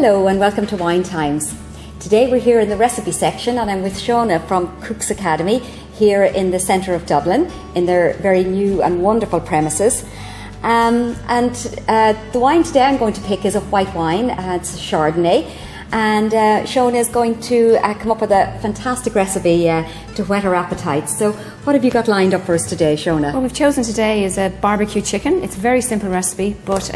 Hello and welcome to Wine Times. Today we're here in the recipe section and I'm with Sheona from Cook's Academy here in the centre of Dublin in their very new and wonderful premises. The wine today I'm going to pick is a white wine, it's a Chardonnay, and Sheona is going to come up with a fantastic recipe to whet our appetites. So what have you got lined up for us today, Sheona? What we've chosen today is a barbecue chicken. It's a very simple recipe, but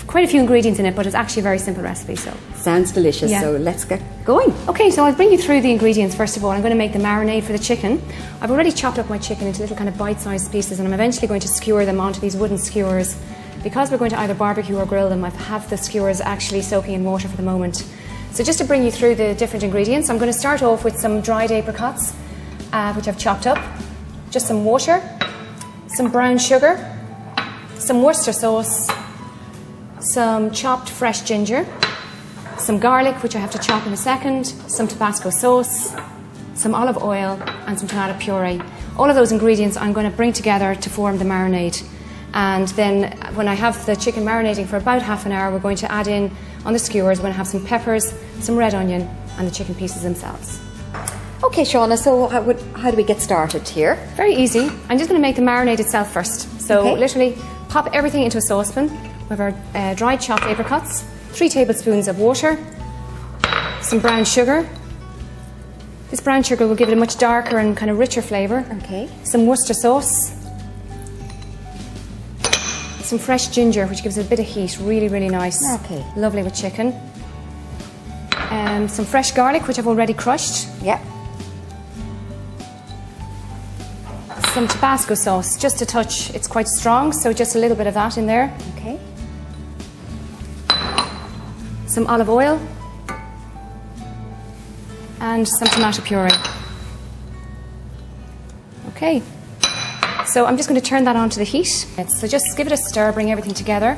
quite a few ingredients in it, but it's actually a very simple recipe. So sounds delicious, yeah. So let's get going. Okay, so I'll bring you through the ingredients first of all. I'm going to make the marinade for the chicken. I've already chopped up my chicken into little kind of bite-sized pieces and I'm eventually going to skewer them onto these wooden skewers. Because we're going to either barbecue or grill them, I have the skewers actually soaking in water for the moment. So just to bring you through the different ingredients, I'm going to start off with some dried apricots, which I've chopped up, just some water, some brown sugar, some Worcester sauce, some chopped fresh ginger, some garlic, which I have to chop in a second, some Tabasco sauce, some olive oil, and some tomato puree. All of those ingredients I'm going to bring together to form the marinade. And then when I have the chicken marinating for about half an hour, we're going to add in on the skewers, we're going to have some peppers, some red onion, and the chicken pieces themselves. Okay, Sheona, so how do we get started here? Very easy. I'm just going to make the marinade itself first. So literally pop everything into a saucepan. We have our dried chopped apricots, 3 tablespoons of water, some brown sugar. This brown sugar will give it a much darker and kind of richer flavour. Okay. Some Some Worcester sauce. Some fresh ginger, which gives it a bit of heat, really nice. Okay. Lovely with chicken. Some fresh garlic, which I've already crushed. Yep. Some Tabasco sauce, just a touch. It's quite strong, so just a little bit of that in there. Okay. Some olive oil. And some tomato puree. Okay. So I'm just going to turn that onto the heat. So just give it a stir, bring everything together.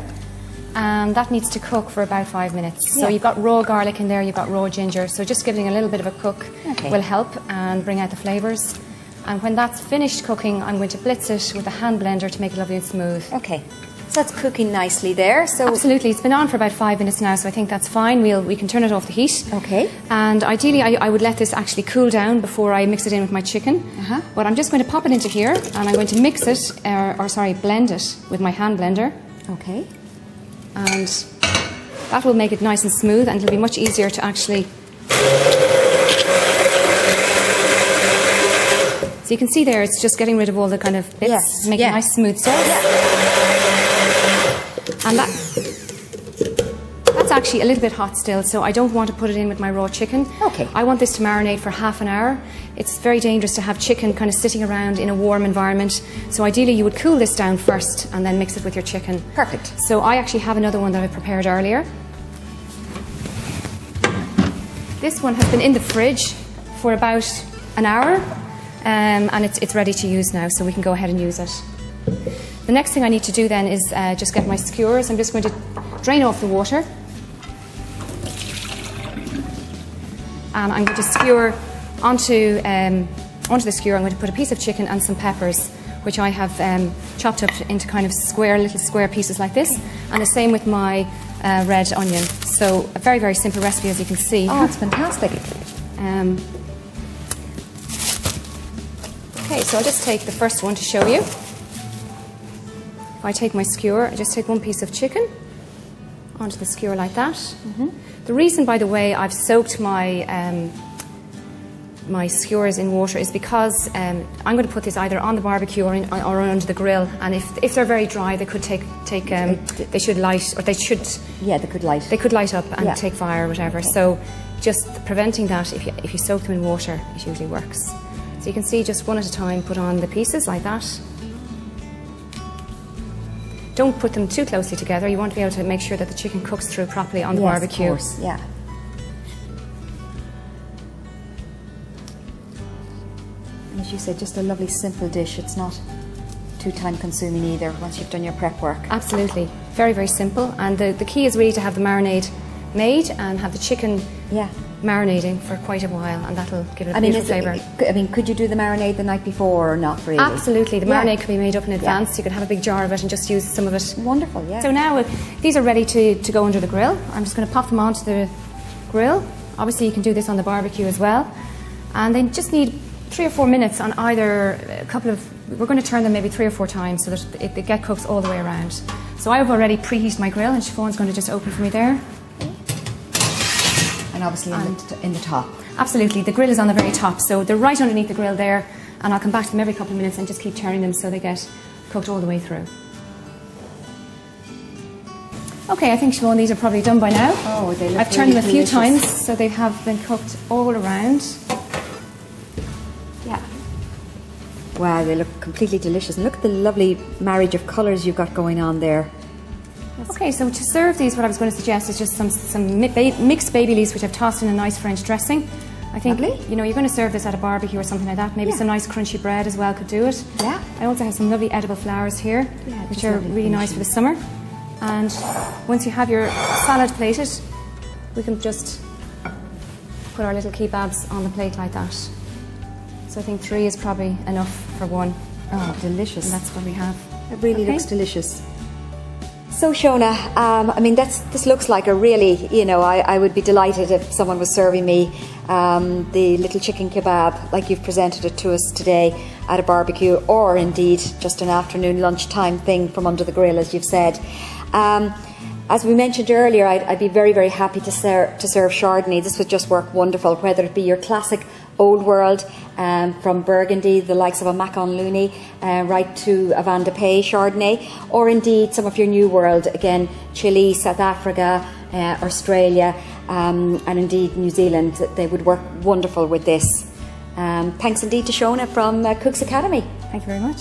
And that needs to cook for about 5 minutes. So you've got raw garlic in there, you've got raw ginger. So just giving a little bit of a cook will help and bring out the flavours. And when that's finished cooking, I'm going to blitz it with a hand blender to make it lovely and smooth. Okay. So that's cooking nicely there. So absolutely, it's been on for about 5 minutes now, so I think that's fine. We can turn it off the heat. Okay. And ideally, I would let this actually cool down before I mix it in with my chicken. But I'm just going to pop it into here, and I'm going to mix it, blend it with my hand blender. Okay. And that will make it nice and smooth, and it'll be much easier to actually. So you can see there, it's just getting rid of all the kind of bits, make a nice smooth sauce. And that's actually a little bit hot still, so I don't want to put it in with my raw chicken. Okay. I want this to marinate for half an hour. It's very dangerous to have chicken kind of sitting around in a warm environment. So ideally you would cool this down first and then mix it with your chicken. Perfect. So I actually have another one that I prepared earlier. This one has been in the fridge for about an hour and it's ready to use now, so we can go ahead and use it. The next thing I need to do then is just get my skewers. I'm just going to drain off the water. And I'm going to skewer onto the skewer. I'm going to put a piece of chicken and some peppers, which I have chopped up into kind of little square pieces like this. And the same with my red onion. So a very simple recipe, as you can see. Oh, it's fantastic. Okay, so I'll just take the first one to show you. If I take my skewer, I just take one piece of chicken onto the skewer like that. The reason, by the way, I've soaked my my skewers in water is because I'm going to put this either on the barbecue or under the grill, and if they're very dry, they could they should light, or they should. Yeah, they could light. They could light up and take fire or whatever. Okay. So just preventing that, if you soak them in water, it usually works. So you can see, just one at a time, put on the pieces like that. Don't put them too closely together. You want to be able to make sure that the chicken cooks through properly on the barbecue. Of course, yeah. And as you said, just a lovely simple dish. It's not too time consuming either once you've done your prep work. Absolutely. Very simple. And the key is really to have the marinade made and have the chicken marinating for quite a while, and that'll give it a beautiful flavour. Could you do the marinade the night before or not really? Absolutely. The marinade can be made up in advance. You could have a big jar of it and just use some of it. Wonderful, yeah. So now these are ready to go under the grill. I'm just going to pop them onto the grill. Obviously you can do this on the barbecue as well. And they just need 3 or 4 minutes on either we're going to turn them maybe 3 or 4 times so that they get cooked all the way around. So I've already preheated my grill, and Siobhan's going to just open for me there. And obviously in the top. Absolutely, the grill is on the very top, so they're right underneath the grill there, and I'll come back to them every couple of minutes and just keep turning them so they get cooked all the way through. Okay, I think, Siobhan, these are probably done by now. Oh, they look I've turned them a few delicious. times, so they have been cooked all around. Yeah. Wow, they look completely delicious. And look at the lovely marriage of colours you've got going on there. Okay, so to serve these, what I was going to suggest is just some mixed baby leaves, which I've tossed in a nice French dressing. I think, you know, you're going to serve this at a barbecue or something like that. Maybe some nice crunchy bread as well could do it. Yeah. I also have some lovely edible flowers here, which are really nice for the summer. And once you have your salad plated, we can just put our little kebabs on the plate like that. So I think 3 is probably enough for 1. Oh, delicious. And that's what we have. It really looks delicious. So Sheona, I mean, this looks like a really, you know, I would be delighted if someone was serving me the little chicken kebab like you've presented it to us today at a barbecue, or indeed just an afternoon lunchtime thing from under the grill, as you've said. As we mentioned earlier, I'd be very, very happy to serve Chardonnay. This would just work wonderful, whether it be your classic Old World from Burgundy, the likes of a Macon Looney, right to a Van de Pay Chardonnay, or indeed some of your New World, again, Chile, South Africa, Australia, and indeed New Zealand. They would work wonderful with this. Thanks indeed to Sheona from Cooks Academy. Thank you very much.